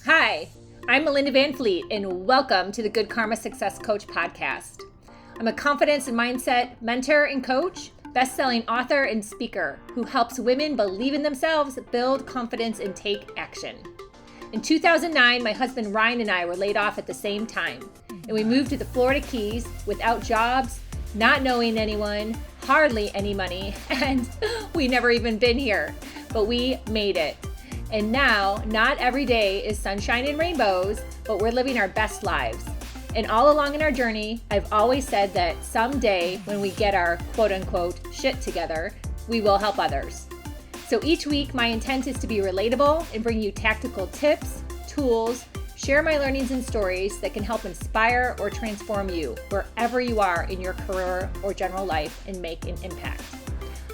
Hi, I'm Melinda Van Fleet, and welcome to the Good Karma Success Coach podcast. I'm a confidence and mindset mentor and coach, best-selling author and speaker who helps women believe in themselves, build confidence, and take action. In 2009, my husband Ryan and I were laid off at the same time, and we moved to the Florida Keys without jobs, not knowing anyone, hardly any money, and we never even been here, but we made it. And now, not every day is sunshine and rainbows, but we're living our best lives. And all along in our journey, I've always said that someday when we get our quote unquote shit together, we will help others. So each week, my intent is to be relatable and bring you tactical tips, tools, share my learnings and stories that can help inspire or transform you wherever you are in your career or general life and make an impact.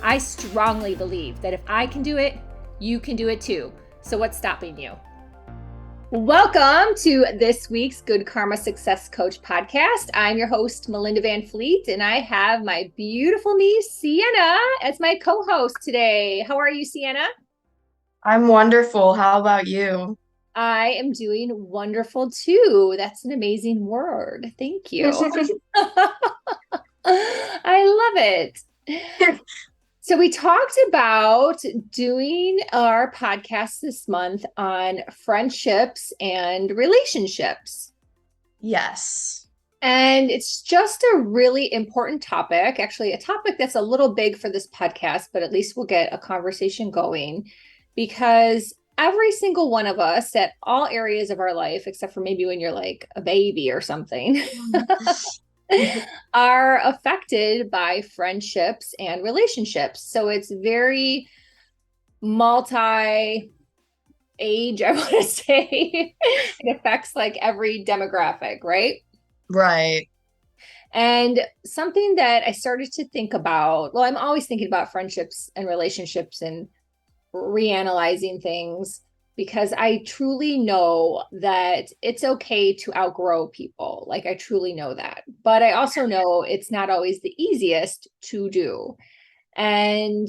I strongly believe that if I can do it, you can do it too. So what's stopping you? Welcome to this week's Good Karma Success Coach podcast. I'm your host, Melinda Van Fleet, and I have my beautiful niece, Sienna, as my co-host today. How are you, Sienna? I'm wonderful. How about you? I am doing wonderful too. That's an amazing word. Thank you. I love it. So we talked about doing our podcast this month on friendships and relationships. Yes. And it's just a really important topic, actually a topic that's a little big for this podcast, but at least we'll get a conversation going because every single one of us at all areas of our life, except for maybe when you're like a baby or something, are affected by friendships and relationships. So it's very multi age, I want to say. It affects like every demographic, right? Right. And something that I started to think about, well, I'm always thinking about friendships and relationships and reanalyzing things because I truly know that it's okay to outgrow people. Like I truly know that. But I also know it's not always the easiest to do. And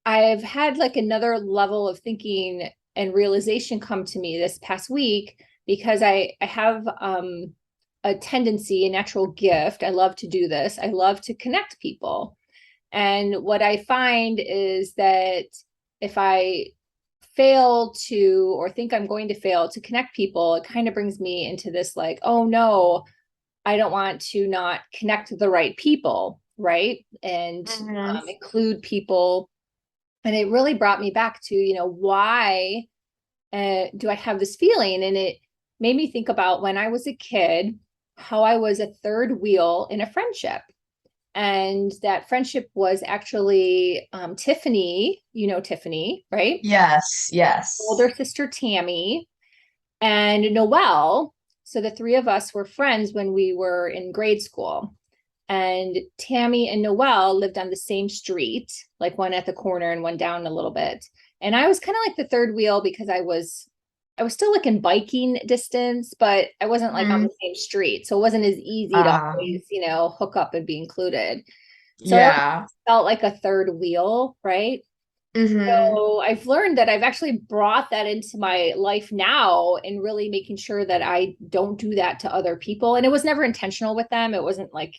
I've had like another level of thinking and realization come to me this past week because I have a tendency, a natural gift. I love to do this. I love to connect people. And what I find is that if I fail to or think I'm going to fail to connect people, it kind of brings me into this like, oh no, I don't want to not connect the right people, right? And Mhm. include people. And it really brought me back to, why do I have this feeling? And it made me think about when I was a kid, how I was a third wheel in a friendship. And that friendship was actually Tiffany, Tiffany, right? Yes, yes. Older sister Tammy and Noelle. So the three of us were friends when we were in grade school. And Tammy and Noelle lived on the same street, like one at the corner and one down a little bit. And I was kind of like the third wheel because I was still like in biking distance, but I wasn't like on Mhm. the same street. So it wasn't as easy to Uh, always, hook up and be included. So I always yeah. felt like a third wheel, right? Hmm. So I've learned that I've actually brought that into my life now and really making sure that I don't do that to other people. And it was never intentional with them. It wasn't like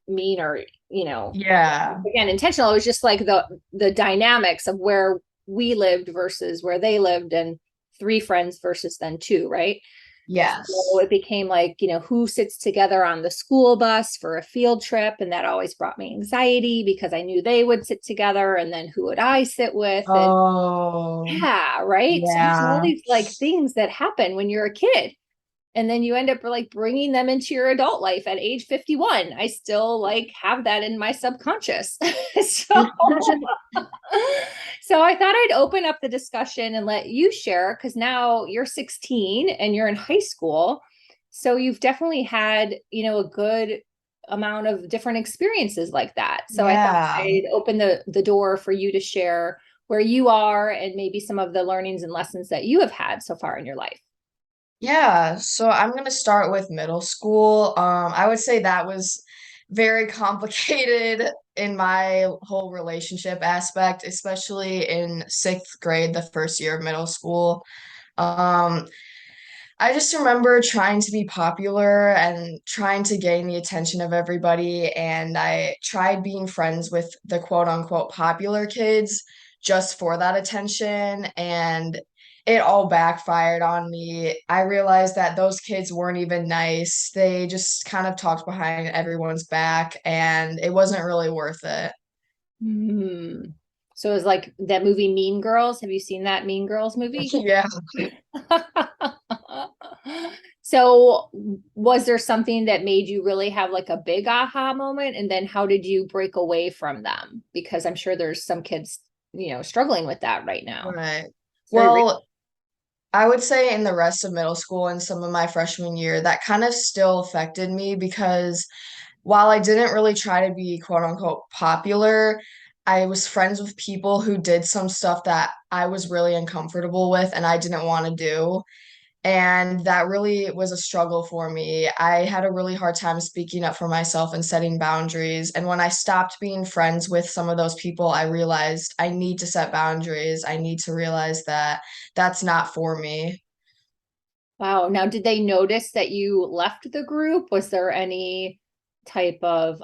mean or, Yeah. again, intentional. It was just like the dynamics of where we lived versus where they lived and three friends versus then two, right? So Yes. it became like, who sits together on the school bus for a field trip. And that always brought me anxiety because I knew they would sit together and then who would I sit with? And Oh, yeah, right. So there's all yeah. these like things that happen when you're a kid. And then you end up like bringing them into your adult life at age 51. I still like have that in my subconscious. so so I thought I'd open up the discussion and let you share because now you're 16 and you're in high school. So you've definitely had, a good amount of different experiences like that. So I thought Yeah. I'd open the door for you to share where you are and maybe some of the learnings and lessons that you have had so far in your life. Yeah. So I'm gonna start with middle school. I would say that was very complicated in my whole relationship aspect, especially in sixth grade, the first year of middle school. Um, I just remember trying to be popular and trying to gain the attention of everybody. And I tried being friends with the quote unquote popular kids just for that attention. And it all backfired on me. I realized that those kids weren't even nice. They just kind of talked behind everyone's back, and it wasn't really worth it. Hmm. So it was like that movie Mean Girls. Have you seen that Mean Girls movie? Yeah. So was there something that made you really have like a big aha moment? And then how did you break away from them? Because I'm sure there's some kids, struggling with that right now. Right. It's very real. Well, I would say in the rest of middle school and some of my freshman year, that kind of still affected me because while I didn't really try to be quote unquote popular, I was friends with people who did some stuff that I was really uncomfortable with and I didn't want to do. And that really was a struggle for me. I had a really hard time speaking up for myself and setting boundaries. And when I stopped being friends with some of those people, I realized I need to set boundaries. I need to realize that that's not for me. Wow. Now, did they notice that you left the group? Was there any type of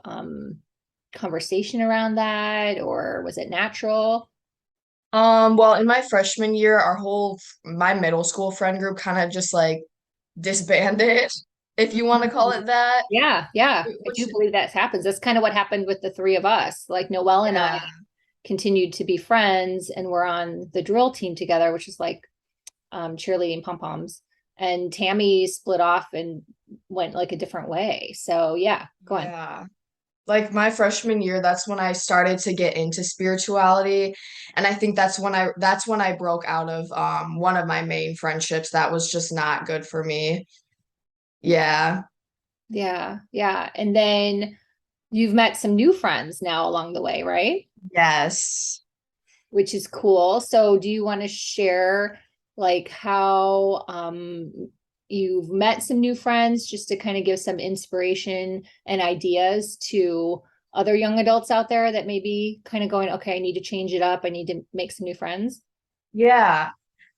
conversation around that, or was it natural? Well, in my freshman year, my middle school friend group kind of just like disbanded, if you want to call it that. Yeah, yeah. I Which, do believe that happens. That's kind of what happened with the three of us. Like Noelle and I yeah, continued to be friends and we're on the drill team together, which is like cheerleading pom-poms. And Tammy split off and went like a different way. So yeah, go on. yeah. Like my freshman year, that's when I started to get into spirituality. And I think that's when I broke out of one of my main friendships that was just not good for me. Yeah. Yeah, yeah. And then you've met some new friends now along the way, right? Yes. Which is cool. So do you want to share like how you've met some new friends just to kind of give some inspiration and ideas to other young adults out there that may be kind of going, okay, I need to change it up. I need to make some new friends. Yeah.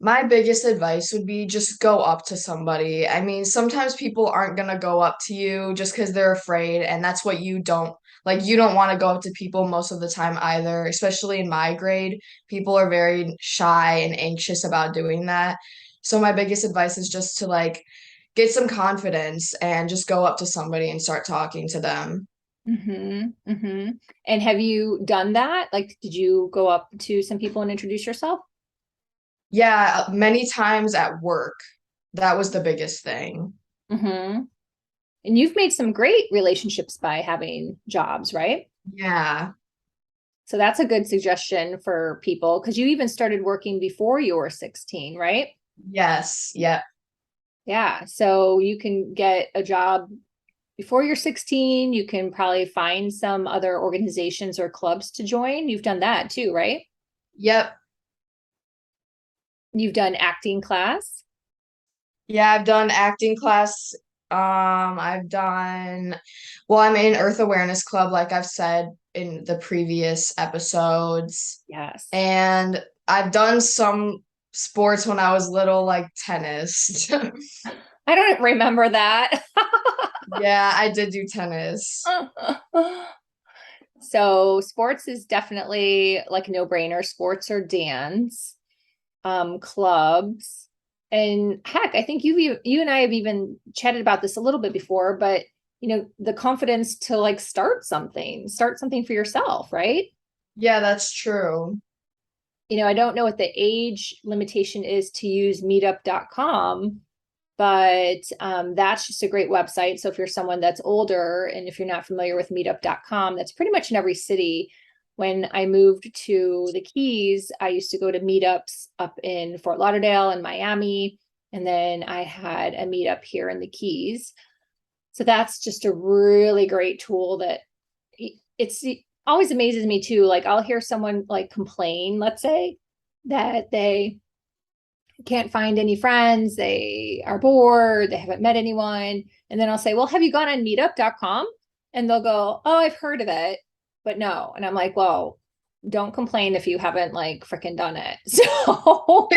My biggest advice would be just go up to somebody. I mean, sometimes people aren't gonna go up to you just because they're afraid, and that's what you don't like. You don't want to go up to people most of the time either, especially in my grade. People are very shy and anxious about doing that. So my biggest advice is just to like get some confidence and just go up to somebody and start talking to them. Mm-hmm, mm-hmm. And have you done that? Like, did you go up to some people and introduce yourself? Yeah, many times at work. That was the biggest thing. Mm-hmm. And you've made some great relationships by having jobs, right? Yeah. So that's a good suggestion for people because you even started working before you were 16, right? Yes. Yep. Yeah. So you can get a job before you're 16. You can probably find some other organizations or clubs to join. You've done that too, right? Yep. You've done acting class. Yeah, I've done acting class. Well, I'm in Earth Awareness Club, like I've said in the previous episodes. Yes. And I've done some sports when I was little, like tennis. I don't remember that. Yeah, I did do tennis. So sports is definitely like a no-brainer. Sports or dance, clubs. And heck, I think you and I have even chatted about this a little bit before, but the confidence to like start something for yourself, right? Yeah, that's true. I don't know what the age limitation is to use meetup.com, but that's just a great website. So if you're someone that's older and if you're not familiar with meetup.com, that's pretty much in every city. When I moved to the Keys, I used to go to meetups up in Fort Lauderdale and Miami. And then I had a meetup here in the Keys. So that's just a really great tool that it's always amazes me too. Like I'll hear someone like complain, let's say, that they can't find any friends, they are bored, they haven't met anyone. And then I'll say, well, have you gone on meetup.com? And they'll go, oh, I've heard of it, but no. And I'm like, well, don't complain if you haven't like freaking done it. So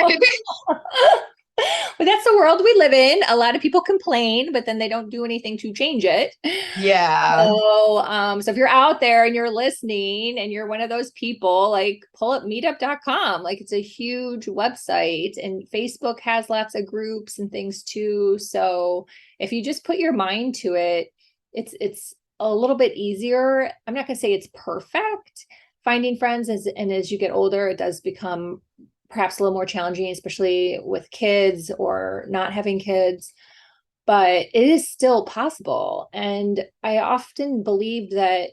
But that's the world we live in. A lot of people complain, but then they don't do anything to change it. Yeah. So if you're out there and you're listening and you're one of those people, like pull up meetup.com. Like it's a huge website, and Facebook has lots of groups and things too. So if you just put your mind to it, it's a little bit easier. I'm not going to say it's perfect finding friends as you get older, it does become perhaps a little more challenging, especially with kids or not having kids, but it is still possible. And I often believe that,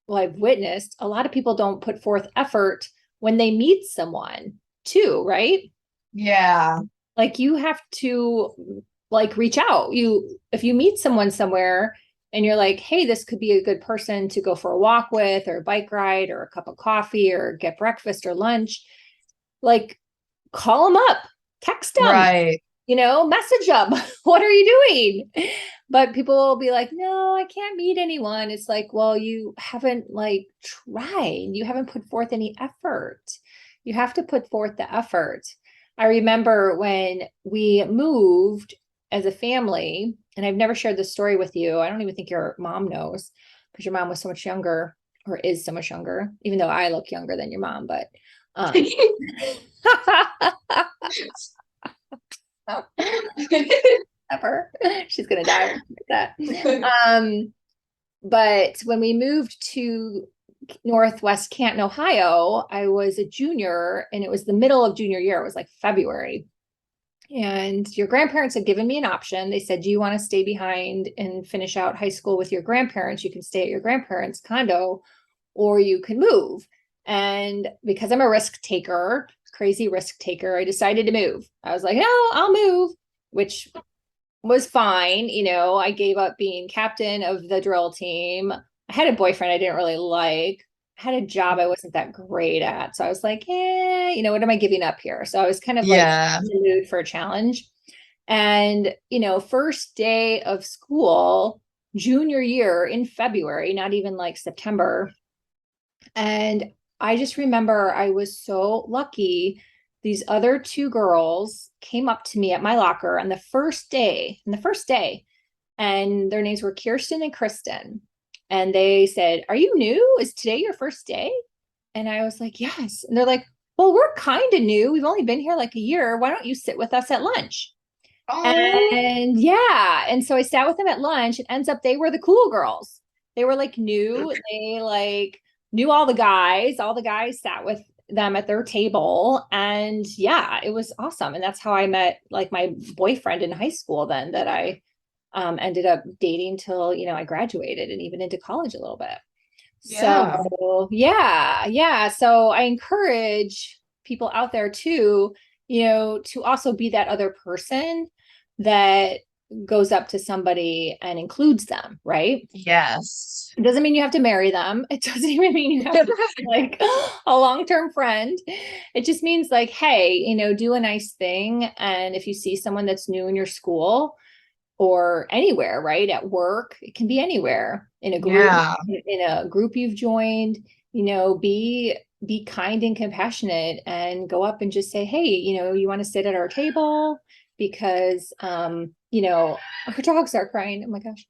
well, I've witnessed a lot of people don't put forth effort when they meet someone too, right? Yeah. Like you have to like reach out. If you meet someone somewhere and you're like, hey, this could be a good person to go for a walk with, or a bike ride, or a cup of coffee, or get breakfast or lunch, like call them up, text them, Right. message them. What are you doing? But people will be like, no, I can't meet anyone. It's like, well, you haven't like tried. You haven't put forth any effort. You have to put forth the effort. I remember when we moved as a family, and I've never shared this story with you. I don't even think your mom knows because your mom was so much younger, or is so much younger, even though I look younger than your mom, but um ever. She's gonna die when she that. But when we moved to Northwest Canton, Ohio, I was a junior, and it was the middle of junior year. It was like February. And your grandparents had given me an option. They said, do you want to stay behind and finish out high school with your grandparents? You can stay at your grandparents' condo, or you can move. And because I'm a risk taker, crazy risk taker, I decided to move. I was like, no, I'll move, which was fine. I gave up being captain of the drill team. I had a boyfriend I didn't really like. I had a job I wasn't that great at. So I was like, what am I giving up here? So I was kind of like Yeah. in the mood for a challenge. And, first day of school, junior year in February, not even like September. And I just remember I was so lucky. These other two girls came up to me at my locker on the first day, and their names were Kirsten and Kristen. And they said, are you new? Is today your first day? And I was like, yes. And they're like, well, we're kind of new. We've only been here like a year. Why don't you sit with us at lunch? Oh, And yeah. And so I sat with them at lunch, and ends up they were the cool girls. They were like new. They like knew all the guys. All the guys sat with them at their table. And yeah, it was awesome. And that's how I met like my boyfriend in high school then, that I ended up dating till, I graduated and even into college a little bit. yeah. So yeah, yeah. So I encourage people out there too, to also be that other person that goes up to somebody and includes them, right? Yes. It doesn't mean you have to marry them. It doesn't even mean you have to be like a long-term friend. It just means like, hey, do a nice thing. And if you see someone that's new in your school or anywhere, right? At work, it can be anywhere, Yeah. in a group you've joined, be kind and compassionate, and go up and just say, hey, you want to sit at our table because our dogs are crying. Oh my gosh.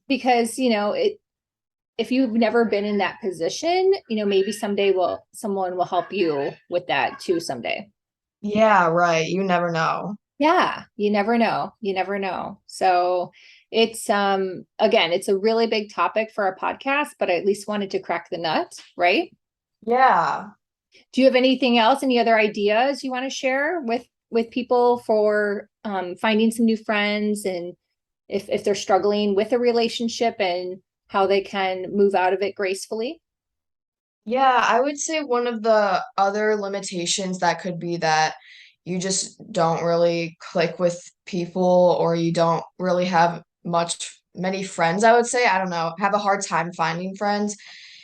Because, if you've never been in that position, maybe someday someone will help you with that too someday. Yeah, right. You never know. Yeah, you never know. You never know. So it's again, it's a really big topic for a podcast, but I at least wanted to crack the nut, right? Yeah. Do you have anything else, any other ideas you want to share with people for finding some new friends, and if they're struggling with a relationship, and how they can move out of it gracefully? Yeah, I would say one of the other limitations that could be that you just don't really click with people, or you don't really have many friends, I would say. I don't know, have a hard time finding friends.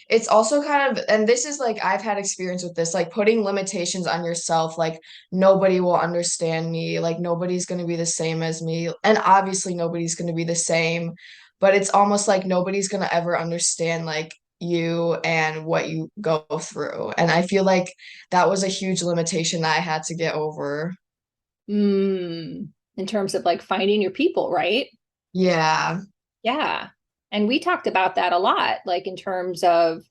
It's also kind of, and this is like, I've had experience with this, like putting limitations on yourself, like nobody will understand me, like nobody's going to be the same as me. And obviously nobody's going to be the same, but it's almost like nobody's going to ever understand like you and what you go through. And I feel like that was a huge limitation that I had to get over. In terms of like finding your people, right? Yeah. Yeah. And we talked about that a lot, like in terms of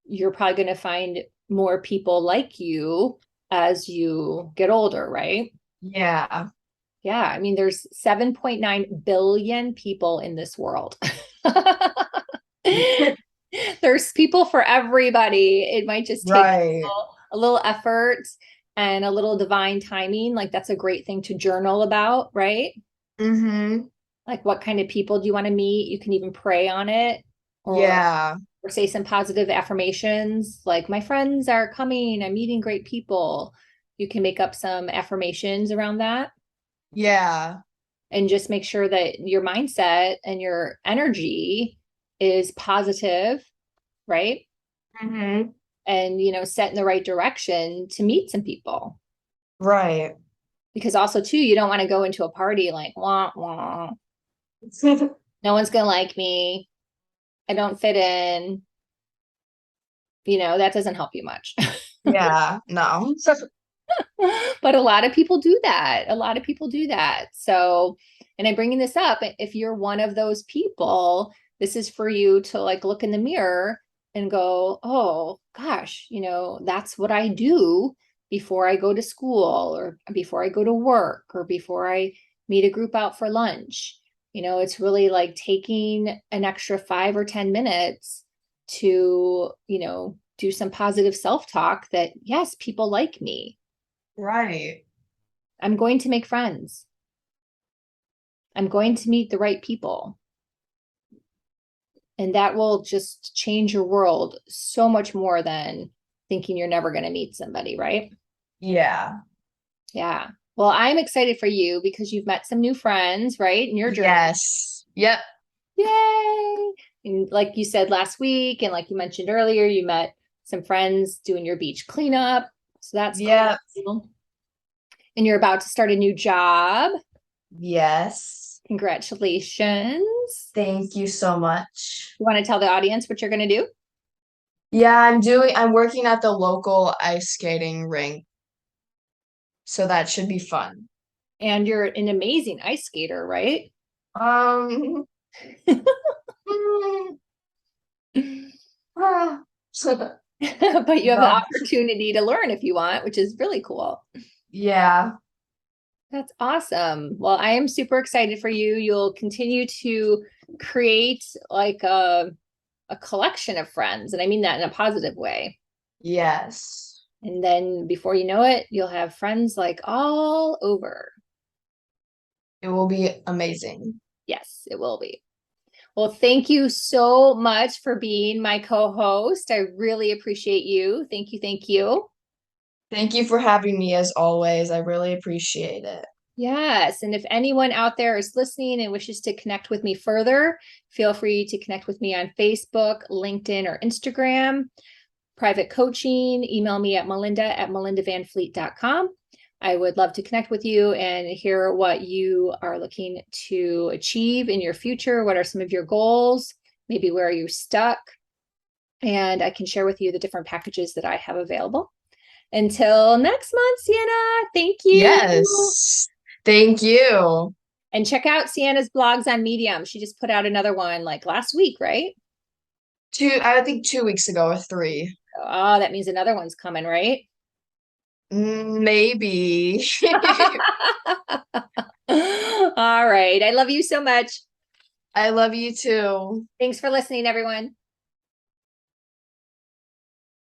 you're probably going to find more people like you as you get older, right? Yeah. Yeah. I mean, there's 7.9 billion people in this world. There's people for everybody. It might just take Right. a little effort and a little divine timing. Like that's a great thing to journal about, right? Mm-hmm. Like what kind of people do you want to meet? You can even pray on it Yeah. or say some positive affirmations like my friends are coming, I'm meeting great people. You can make up some affirmations around that Yeah. and just make sure that your mindset and your energy is positive, right? Mm-hmm. And set in the right direction to meet some people. Right. Because also too, you don't want to go into a party like wah wah. No one's gonna like me. I don't fit in. That doesn't help you much. Yeah. No. But a lot of people do that. A lot of people do that. So, and I'm bringing this up. If you're one of those people, this is for you to like look in the mirror and go, oh gosh, that's what I do before I go to school or before I go to work or before I meet a group out for lunch. It's really like taking an extra 5 or 10 minutes to, do some positive self-talk that, yes, people like me. Right. I'm going to make friends. I'm going to meet the right people. And that will just change your world so much more than thinking you're never going to meet somebody, right? Yeah. Yeah. Well, I'm excited for you because you've met some new friends, right? In your journey. Yes. Yep. Yay. And like you said last week, and like you mentioned earlier, you met some friends doing your beach cleanup. So that's Yep. cool. And you're about to start a new job. Yes. Congratulations. Thank you so much. You want to tell the audience what you're going to do? Yeah, I'm working at the local ice skating rink, so that should be fun. And you're an amazing ice skater, right? Um, ah, But you have the no. opportunity to learn if you want, which is really cool. Yeah. That's awesome. Well, I am super excited for you. You'll continue to create like a collection of friends, and I mean that in a positive way. Yes. And then before you know it, you'll have friends like all over. It will be amazing. Yes, it will be. Well, thank you so much for being my co-host. I really appreciate you. Thank you. Thank you. Thank you for having me as always. I really appreciate it. Yes. And if anyone out there is listening and wishes to connect with me further, feel free to connect with me on Facebook, LinkedIn, or Instagram. Private coaching, email me at melinda@melindavanfleet.com. I would love to connect with you and hear what you are looking to achieve in your future. What are some of your goals? Maybe where are you stuck? And I can share with you the different packages that I have available. Until next month, Sienna, thank you. Yes. Thank you. And check out Sienna's blogs on Medium. She just put out another one like last week, right? I think 2 weeks ago or three. Oh, that means another one's coming, right? Maybe. All right. I love you so much. I love you too. Thanks for listening, everyone.